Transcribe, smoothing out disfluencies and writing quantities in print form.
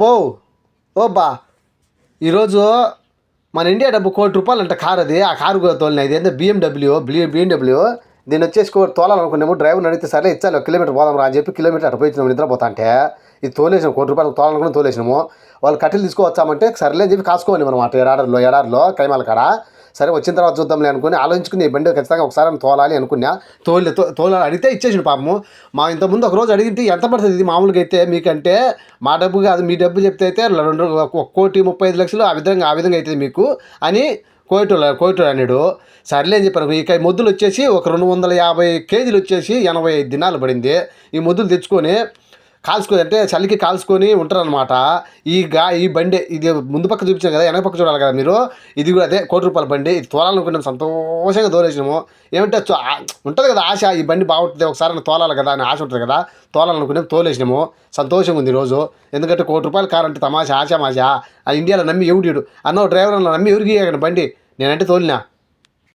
బో ఓ బా ఈరోజు మన ఇండియా డబ్బు ₹1,00,00,000 అంట కారు. అది ఆ కారు తోలిన ఇది ఏంటంటే బిఎండబ్ల్యూ దీన్ని వచ్చేసి తోలాలనుకున్నాము. డ్రైవర్ని అడిగితే సరే ఇచ్చాలి, కిలోమీటర్ పోదాం రా అని చెప్పి కిలోమీటర్ అటు పోయి నిద్రపోతా అంటే ఇది తోలేసాము. ₹1,00,00,000 తోలాలనుకుని తోలేసినాము. వాళ్ళు కట్టెలు తీసుకువచ్చామంటే సరేలే అని చెప్పి కాసుకోండి అనమాట. ఎడారిలో కైమాల కాడ. సరే వచ్చిన తర్వాత చూద్దాంలే అనుకుని ఆలోచించుకుని ఈ బండి ఖచ్చితంగా ఒకసారి తోలాలి అనుకున్నా. తోలాలి అడిగితే ఇచ్చేసిండు పాపము. మా ఇంతకుముందు ఒక రోజు అడిగితే ఎంత పడుతుంది ఇది మామూలుగా అయితే మీకంటే, మా డబ్బు కాదు మీ డబ్బు చెప్తే అయితే 1,35,00,000 ఆ విధంగా అవుతుంది మీకు అని కోయటోళ్ళు అన్నాడు. సర్లే అని చెప్పాను. ఇక మొద్దులు వచ్చేసి ఒక 250 కేజీలు వచ్చేసి 85 దినాలు పడింది. ఈ మొద్దులు తెచ్చుకొని కాల్చుకొని అంటే చలికి కాల్చుకొని ఉంటారనమాట. ఈ బండి ఇది ముందు పక్క చూపించాను కదా, వెనక పక్క చూడాలి కదా మీరు. ఇది కూడా అదే ₹1,00,00,000 బండి. ఇది తోలాలనుకున్నాం, సంతోషంగా తోలేసినాము. ఏమంటే ఉంటుంది కదా ఆశ, ఈ బండి బాగుంటుంది ఒకసారి తోలాలి కదా అని ఆశ ఉంటుంది కదా. తోలాలనుకున్నాం, తోలేసినాము. సంతోషంగా ఉంది ఈరోజు. ఎందుకంటే ₹1,00,00,000 కారు అంటే తమాషా ఆశ మాష. ఆ ఇండియాలో నమ్మి ఎవడు అన్న డ్రైవర్ నమ్మి ఎవరికి బండి నేనంటే తోలినా.